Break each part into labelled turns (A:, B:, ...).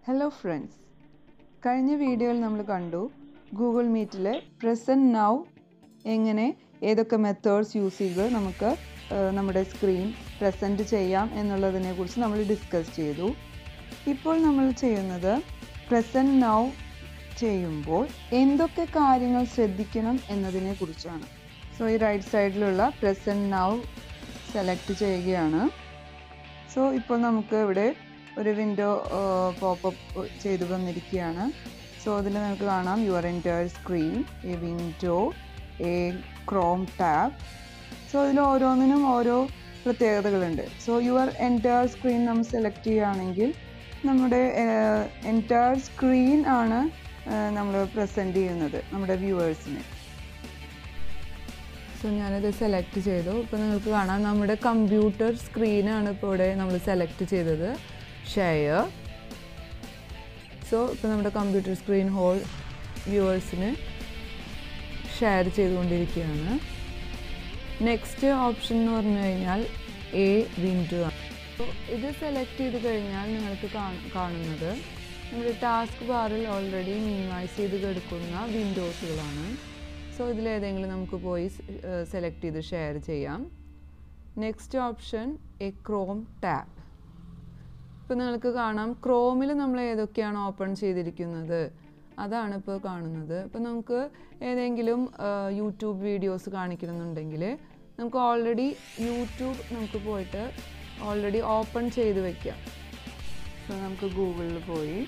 A: Hello friends, കഴിഞ്ഞ വീഡിയോയിൽ നമ്മൾ കണ്ടു ഗൂഗിൾ മീറ്റിലെ പ്രസൻറ്റ് നൗ എങ്ങനെ ഏതൊക്കെ മെത്തേഡ്സ് യൂസ് ചെയ്ത് നമുക്ക് നമ്മുടെ സ്ക്രീൻ പ്രസൻറ്റ് ചെയ്യാം എന്നുള്ളതിനെ കുറിച്ച് നമ്മൾ ഡിസ്കസ് ചെയ്തു. ഇപ്പോൾ നമ്മൾ ചെയ്യുന്നത് പ്രസൻറ്റ് നൗ ചെയ്യുമ്പോൾ എന്തൊക്കെ കാര്യങ്ങൾ ശ്രദ്ധിക്കണം എന്നതിനെ കുറിച്ചാണ്. സോ ഈ റൈറ്റ് സൈഡിലുള്ള പ്രസൻറ്റ് നൗ സെലക്ട് ചെയ്യുകയാണ്. സോ ഇപ്പോൾ നമുക്ക് ഇവിടെ ഒരു വിൻഡോ പോപ്പപ്പ് ചെയ്തു വന്നിരിക്കുകയാണ്. സോ അതിൽ നമുക്ക് കാണാം your entire screen, a window, a chrome tab. So ഇതിൽ ഓരോന്നിനും ഓരോ പ്രത്യേകതകളുണ്ട്. സോ യുവർ എൻ്റയർ സ്ക്രീൻ നമ്മൾ സെലക്ട് ചെയ്യുകയാണെങ്കിൽ നമ്മുടെ എൻ്റയർ സ്ക്രീൻ ആണ് നമ്മൾ പ്രസൻറ്റ് ചെയ്യുന്നത് നമ്മുടെ വ്യൂവേഴ്സിന്. സോ ഞാനത് സെലക്ട് ചെയ്തു. ഇപ്പോൾ നിങ്ങൾക്ക് കാണാം നമ്മുടെ കമ്പ്യൂട്ടർ സ്ക്രീനാണ് ഇപ്പോൾ ഇവിടെ നമ്മൾ സെലക്ട് ചെയ്തത്. ഷെയർ. സോ ഇപ്പോൾ നമ്മുടെ കമ്പ്യൂട്ടർ സ്ക്രീൻ ഹോൾ വ്യൂവേഴ്സിന് ഷെയർ ചെയ്തുകൊണ്ടിരിക്കുകയാണ്. നെക്സ്റ്റ് ഓപ്ഷൻ എന്ന് പറഞ്ഞു കഴിഞ്ഞാൽ എ വിൻഡോ ആണ്. സോ ഇത് സെലക്ട് ചെയ്ത് കഴിഞ്ഞാൽ നിങ്ങൾക്ക് കാണുന്നത് നമ്മുടെ ടാസ്ക് ബാറിൽ ഓൾറെഡി മിനിമൈസ് ചെയ്ത് കിടക്കുന്ന വിൻഡോസുകളാണ്. സോ ഇതിലേതെങ്കിലും നമുക്ക് പോയി സെലക്ട് ചെയ്ത് ഷെയർ ചെയ്യാം. Next option A chrome tab. ഇപ്പോൾ നിങ്ങൾക്ക് കാണാം ക്രോമിൽ നമ്മൾ ഏതൊക്കെയാണ് ഓപ്പൺ ചെയ്തിരിക്കുന്നത് അതാണ് ഇപ്പോൾ കാണുന്നത്. ഇപ്പോൾ നമുക്ക് ഏതെങ്കിലും യൂട്യൂബ് വീഡിയോസ് കാണിക്കണമെന്നുണ്ടെങ്കിൽ നമുക്ക് ഓൾറെഡി യൂട്യൂബ് നമുക്ക് പോയിട്ട് ഓൾറെഡി ഓപ്പൺ ചെയ്ത് വയ്ക്കാം. സോ നമുക്ക് ഗൂഗിളിൽ പോയി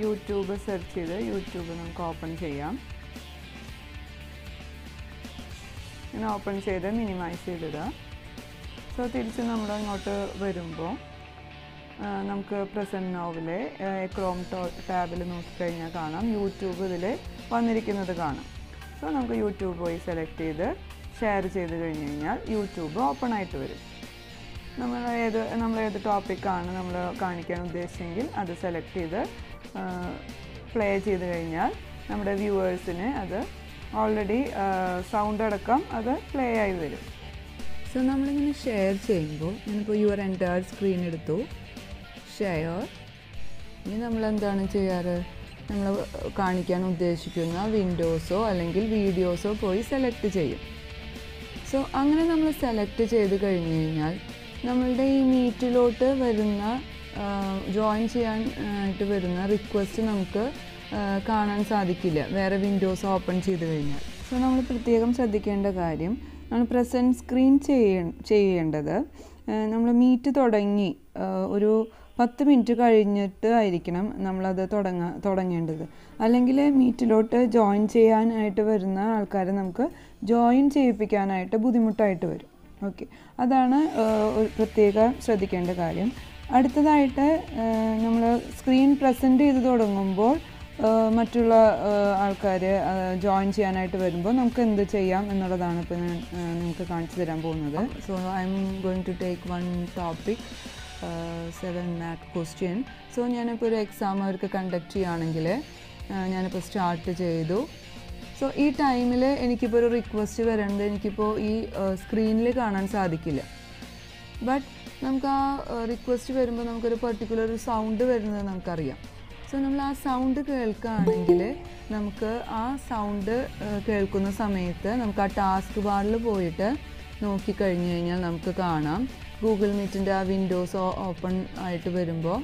A: യൂട്യൂബ് സെർച്ച് ചെയ്ത് യൂട്യൂബ് നമുക്ക് ഓപ്പൺ ചെയ്യാം. ഇങ്ങനെ ഓപ്പൺ ചെയ്ത് മിനിമൈസ് ചെയ്തിടുക. സോ തിരിച്ച് നമ്മൾ ഇങ്ങോട്ട് വരുമ്പോൾ നമുക്ക് പ്രസൻറ്റ് നൗവിലെ ക്രോം ടാബിൽ നോക്കിക്കഴിഞ്ഞാൽ കാണാം യൂട്യൂബ് ഇതിൽ വന്നിരിക്കുന്നത് കാണാം. സോ നമുക്ക് യൂട്യൂബ് പോയി സെലക്ട് ചെയ്ത് ഷെയർ ചെയ്ത് കഴിഞ്ഞ് കഴിഞ്ഞാൽ യൂട്യൂബ് ഓപ്പൺ ആയിട്ട് വരും. നമ്മൾ ഏത് ടോപ്പിക്കാണ് നമ്മൾ കാണിക്കാൻ ഉദ്ദേശിച്ചെങ്കിൽ അത് സെലക്ട് ചെയ്ത് പ്ലേ ചെയ്ത് കഴിഞ്ഞാൽ നമ്മുടെ വ്യൂവേഴ്സിന് അത് ഓൾറെഡി സൗണ്ട് അടക്കം അത് പ്ലേ ആയി വരും. സോ നമ്മളിങ്ങനെ ഷെയർ ചെയ്യുമ്പോൾ ഞാനിപ്പോൾ യുവർ എൻ്റയർ സ്ക്രീൻ എടുത്തു, ഷെയർ. ഇനി നമ്മളെന്താണ് ചെയ്യാറ്, നമ്മൾ കാണിക്കാൻ ഉദ്ദേശിക്കുന്ന വിൻഡോസോ അല്ലെങ്കിൽ വീഡിയോസോ പോയി സെലക്ട് ചെയ്യും. സോ അങ്ങനെ നമ്മൾ സെലക്ട് ചെയ്ത് കഴിഞ്ഞ് കഴിഞ്ഞാൽ നമ്മളുടെ ഈ മീറ്റിലോട്ട് വരുന്ന ജോയിൻ ചെയ്യാനായിട്ട് വരുന്ന റിക്വസ്റ്റ് നമുക്ക് കാണാൻ സാധിക്കില്ല വേറെ വിൻഡോസ് ഓപ്പൺ ചെയ്ത് കഴിഞ്ഞാൽ. സോ നമ്മൾ പ്രത്യേകം ശ്രദ്ധിക്കേണ്ട കാര്യം, നമ്മൾ പ്രസൻറ്റ് സ്ക്രീൻ ചെയ്യേണ്ടത് നമ്മൾ മീറ്റ് തുടങ്ങി ഒരു 10 മിനിറ്റ് കഴിഞ്ഞിട്ട് ആയിരിക്കണം നമ്മളത് തുടങ്ങേണ്ടത്. അല്ലെങ്കിൽ മീറ്റിലോട്ട് ജോയിൻ ചെയ്യാനായിട്ട് വരുന്ന ആൾക്കാരെ നമുക്ക് ജോയിൻ ചെയ്യിപ്പിക്കാനായിട്ട് ബുദ്ധിമുട്ടായിട്ട് വരും. ഓക്കെ, അതാണ് പ്രത്യേകം ശ്രദ്ധിക്കേണ്ട കാര്യം. അടുത്തതായിട്ട് നമ്മൾ സ്ക്രീൻ പ്രസൻറ്റ് ചെയ്ത് തുടങ്ങുമ്പോൾ മറ്റുള്ള ആൾക്കാർ ജോയിൻ ചെയ്യാനായിട്ട് വരുമ്പോൾ നമുക്ക് എന്ത് ചെയ്യാം എന്നുള്ളതാണ് ഇപ്പോൾ ഞാൻ നിങ്ങൾക്ക് കാണിച്ചു തരാൻ പോകുന്നത്. So I am going to take one topic 7 math question. So ഞാനിപ്പോൾ ഒരു എക്സാം അവർക്ക് കണ്ടക്ട് ചെയ്യുകയാണെങ്കിൽ ഞാനിപ്പോൾ സ്റ്റാർട്ട് ചെയ്തു. സോ ഈ ടൈമിൽ എനിക്കിപ്പോൾ ഒരു റിക്വസ്റ്റ് വരേണ്ടത് എനിക്കിപ്പോൾ ഈ സ്ക്രീനിൽ കാണാൻ സാധിക്കില്ല. ബട്ട് നമുക്ക് ആ റിക്വസ്റ്റ് വരുമ്പോൾ നമുക്കൊരു പെർട്ടിക്കുലർ ഒരു സൗണ്ട് വരുന്നത് നമുക്കറിയാം. സോ നമ്മൾ ആ സൗണ്ട് കേൾക്കുകയാണെങ്കിൽ നമുക്ക് ആ സൗണ്ട് കേൾക്കുന്ന സമയത്ത് നമുക്ക് ആ ടാസ്ക് ബാറിൽ പോയിട്ട് നോക്കിക്കഴിഞ്ഞ് കഴിഞ്ഞാൽ നമുക്ക് കാണാം ഗൂഗിൾ മീറ്റിൻ്റെ ആ വിൻഡോസ് ഓപ്പൺ ആയിട്ട് വരുമ്പോൾ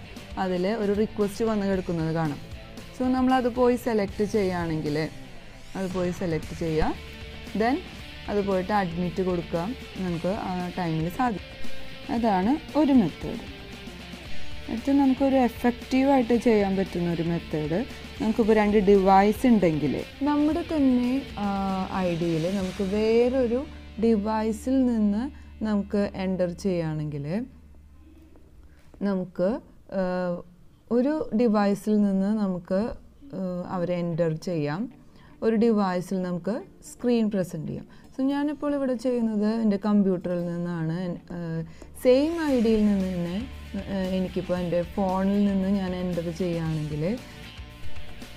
A: അതിൽ ഒരു റിക്വസ്റ്റ് വന്ന് കിടക്കുന്നത് കാണാം. സോ നമ്മളത് പോയി സെലക്ട് ചെയ്യുകയാണെങ്കിൽ അത് പോയി സെലക്ട് ചെയ്യുക, ദെൻ അത് പോയിട്ട് അഡ്മിറ്റ് കൊടുക്കാം നമുക്ക് ആ ടൈമിൽ സാധിക്കും. അതാണ് ഒരു മെത്തേഡ്. അടുത്ത് നമുക്കൊരു എഫക്റ്റീവായിട്ട് ചെയ്യാൻ പറ്റുന്ന ഒരു മെത്തേഡ്, നമുക്കിപ്പോൾ 2 ഡിവൈസ് ഉണ്ടെങ്കിൽ നമ്മുടെ തന്നെ ഐഡിയയിൽ നമുക്ക് വേറൊരു ഡിവൈസിൽ നിന്ന് നമുക്ക് എൻ്റർ ചെയ്യുകയാണെങ്കിൽ നമുക്ക് ഒരു ഡിവൈസിൽ നിന്ന് നമുക്ക് അവരെ എൻ്റർ ചെയ്യാം, ഒരു ഡിവൈസിൽ നമുക്ക് സ്ക്രീൻ പ്രസൻറ്റ് ചെയ്യാം. സോ ഞാനിപ്പോൾ ഇവിടെ ചെയ്യുന്നത് എൻ്റെ കമ്പ്യൂട്ടറിൽ നിന്നാണ്. സെയിം ഐഡിയയിൽ നിന്ന് തന്നെ എനിക്കിപ്പോൾ എൻ്റെ ഫോണിൽ നിന്ന് ഞാൻ എൻ്റർ ചെയ്യുകയാണെങ്കിൽ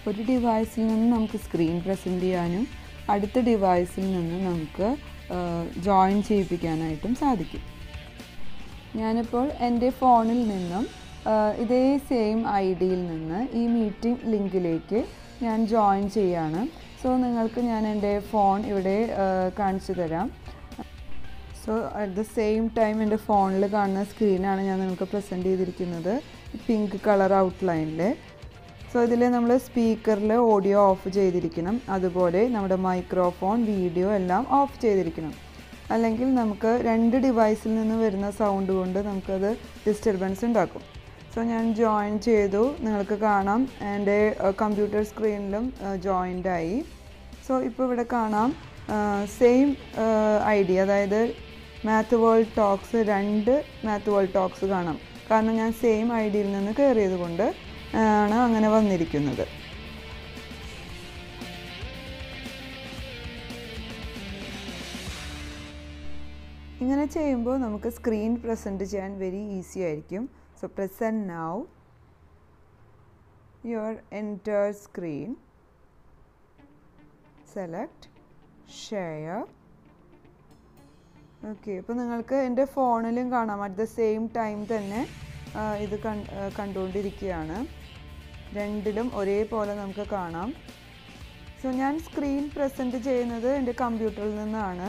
A: ഒരു ഡിവൈസിൽ നിന്ന് നമുക്ക് സ്ക്രീൻ പ്രസൻറ്റ് ചെയ്യാനും അടുത്ത ഡിവൈസിൽ നിന്ന് നമുക്ക് ജോയിൻ ചെയ്യിപ്പിക്കാനായിട്ടും സാധിക്കും. ഞാനിപ്പോൾ എൻ്റെ ഫോണിൽ നിന്നും ഇതേ സെയിം ഐഡിയിൽ നിന്ന് ഈ മീറ്റിംഗ് ലിങ്കിലേക്ക് ഞാൻ ജോയിൻ ചെയ്യാണ്. സോ നിങ്ങൾക്ക് ഞാൻ എൻ്റെ ഫോൺ ഇവിടെ കാണിച്ചു തരാം. So at the same time എൻ്റെ ഫോണിൽ കാണുന്ന സ്ക്രീനാണ് ഞാൻ നിങ്ങൾക്ക് പ്രസൻറ്റ് ചെയ്തിരിക്കുന്നത്, പിങ്ക് കളർ ഔട്ട്ലൈനിൽ. സോ ഇതിൽ നമ്മൾ സ്പീക്കറിൽ ഓഡിയോ ഓഫ് ചെയ്തിരിക്കണം, അതുപോലെ നമ്മുടെ മൈക്രോഫോൺ, വീഡിയോ എല്ലാം ഓഫ് ചെയ്തിരിക്കണം. അല്ലെങ്കിൽ നമുക്ക് 2 ഡിവൈസിൽ നിന്ന് വരുന്ന സൗണ്ട് കൊണ്ട് നമുക്കത് ഡിസ്റ്റർബൻസ് ഉണ്ടാക്കും. സോ ഞാൻ ജോയിൻ ചെയ്തു, നിങ്ങൾക്ക് കാണാം എൻ്റെ കമ്പ്യൂട്ടർ സ്ക്രീനിലും ജോയിൻ്റായി. സോ ഇപ്പോൾ ഇവിടെ കാണാം സെയിം ഐഡി, അതായത് math world talks, 2 math world talks കാണാം. കാരണം ഞാൻ സെയിം ഐഡിയിൽ നിന്ന് കയറിയത് കൊണ്ട് ആണ് അങ്ങനെ വന്നിരിക്കുന്നത്. ഇങ്ങനെ ചെയ്യുമ്പോൾ നമുക്ക് സ്ക്രീൻ പ്രസൻറ്റ് ചെയ്യാൻ വെരി ഈസി ആയിരിക്കും. So present now, your enter screen, select, share. Okay, അപ്പോൾ നിങ്ങൾക്ക് എൻ്റെ ഫോണിലും കാണാം അറ്റ് ദ സെയിം ടൈം തന്നെ ഇത് കണ്ടുകൊണ്ടിരിക്കുകയാണ്. 2ലും ഒരേപോലെ നമുക്ക് കാണാം. സോ ഞാൻ സ്ക്രീൻ പ്രസൻറ്റ് ചെയ്യുന്നത് എൻ്റെ കമ്പ്യൂട്ടറിൽ നിന്നാണ്.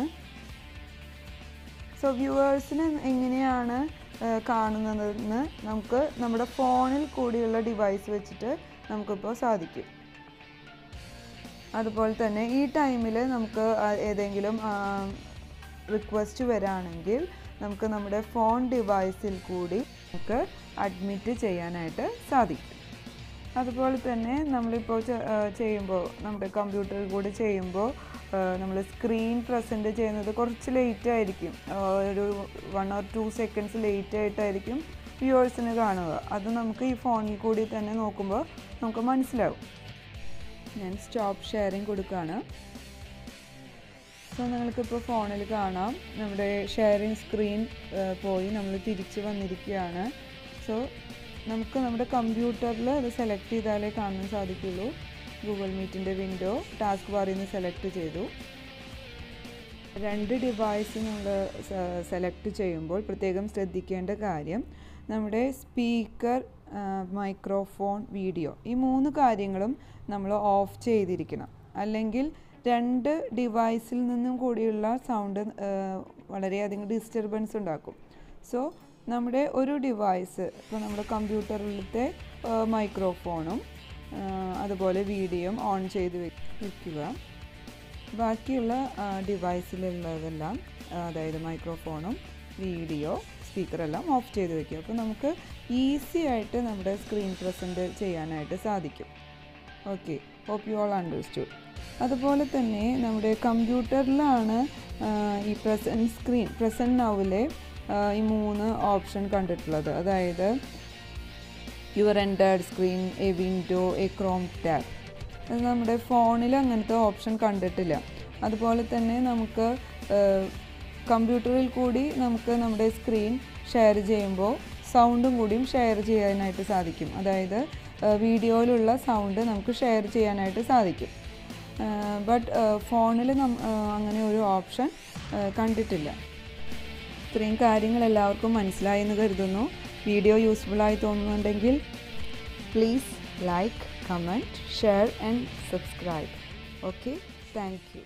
A: സോ വ്യൂവേഴ്സിന് എങ്ങനെയാണ് കാണുന്നതെന്ന് നമുക്ക് നമ്മുടെ ഫോണിൽ കൂടിയുള്ള ഡിവൈസ് വെച്ചിട്ട് നമുക്കിപ്പോൾ സാധിക്കും. അതുപോലെ തന്നെ ഈ ടൈമിൽ നമുക്ക് ഏതെങ്കിലും റിക്വസ്റ്റ് വരാണെങ്കിൽ നമുക്ക് നമ്മുടെ ഫോൺ ഡിവൈസിൽ കൂടി നമുക്ക് അഡ്മിറ്റ് ചെയ്യാനായിട്ട് സാധിക്കും. അതുപോലെ തന്നെ നമ്മളിപ്പോൾ ചെയ്യുമ്പോൾ നമ്മുടെ കമ്പ്യൂട്ടറിൽ കൂടി ചെയ്യുമ്പോൾ നമ്മൾ സ്ക്രീൻ പ്രസൻറ്റ് ചെയ്യുന്നത് കുറച്ച് ലേറ്റ് ആയിരിക്കും, ഒരു 1 or 2 seconds ലേറ്റ് ആയിട്ടായിരിക്കും വ്യൂവേഴ്സിന് കാണുക. അത് നമുക്ക് ഈ ഫോണിൽ കൂടി തന്നെ നോക്കുമ്പോൾ നമുക്ക് മനസ്സിലാവും. ഞാൻ സ്റ്റോപ്പ് ഷെയറിങ് കൊടുക്കുകയാണ്. സോ നിങ്ങൾക്കിപ്പോൾ ഫോണിൽ കാണാം നമ്മുടെ ഷെയറിങ് സ്ക്രീൻ പോയി നമ്മൾ തിരിച്ച് വന്നിരിക്കുകയാണ്. സോ നമുക്ക് നമ്മുടെ കമ്പ്യൂട്ടറിൽ അത് സെലക്ട് ചെയ്താലേ കാണാൻ സാധിക്കുള്ളൂ. ഗൂഗിൾ മീറ്റിൻ്റെ വിൻഡോ ടാസ്ക് ബാറിൽ നിന്ന് സെലക്ട് ചെയ്തു. 2 ഡിവൈസ് നമ്മൾ സെലക്ട് ചെയ്യുമ്പോൾ പ്രത്യേകം ശ്രദ്ധിക്കേണ്ട കാര്യം, നമ്മുടെ സ്പീക്കർ, മൈക്രോഫോൺ, വീഡിയോ, ഈ 3 കാര്യങ്ങളും നമ്മൾ ഓഫ് ചെയ്തിരിക്കണം. അല്ലെങ്കിൽ 2 ഡിവൈസിൽ നിന്നും കൂടിയുള്ള സൗണ്ട് വളരെയധികം ഡിസ്റ്റർബൻസ് ഉണ്ടാക്കും. സോ നമ്മുടെ ഒരു ഡിവൈസ്, ഇപ്പോൾ നമ്മുടെ കമ്പ്യൂട്ടറിലത്തെ മൈക്രോഫോണും അതുപോലെ വീഡിയോയും ഓൺ ചെയ്ത് വയ്ക്കുക. ബാക്കിയുള്ള ഡിവൈസിലുള്ളതെല്ലാം, അതായത് മൈക്രോഫോണും വീഡിയോ, സ്പീക്കറെല്ലാം ഓഫ് ചെയ്ത് വയ്ക്കുക. അപ്പോൾ നമുക്ക് ഈസി ആയിട്ട് നമ്മുടെ സ്ക്രീൻ പ്രസൻറ്റ് ചെയ്യാനായിട്ട് സാധിക്കും. Okay, hope you all understood. അതുപോലെ തന്നെ നമ്മുടെ കമ്പ്യൂട്ടറിലാണ് ഈ പ്രസൻറ്റ് നൗവിലെ ഈ 3 ഓപ്ഷൻ കണ്ടിട്ടുള്ളത്. അതായത് യുവർ എൻ്റേർഡ് screen, a window, a chrome tab. അത് നമ്മുടെ ഫോണിൽ അങ്ങനത്തെ ഓപ്ഷൻ കണ്ടിട്ടില്ല. അതുപോലെ തന്നെ നമുക്ക് കമ്പ്യൂട്ടറിൽ കൂടി നമുക്ക് നമ്മുടെ സ്ക്രീൻ ഷെയർ ചെയ്യുമ്പോൾ സൗണ്ടും കൂടിയും ഷെയർ ചെയ്യാനായിട്ട് സാധിക്കും. അതായത് വീഡിയോയിലുള്ള സൗണ്ട് നമുക്ക് ഷെയർ ചെയ്യാനായിട്ട് സാധിക്കും. ബട്ട് ഫോണിൽ അങ്ങനെ ഒരു ഓപ്ഷൻ കണ്ടിട്ടില്ല. ഇത്രയും കാര്യങ്ങൾ എല്ലാവർക്കും മനസ്സിലായി എന്ന് കരുതുന്നു. വീഡിയോ യൂസ്ഫുള്ളായി തോന്നുന്നുണ്ടെങ്കിൽ please like, comment, share and subscribe. Okay, thank you.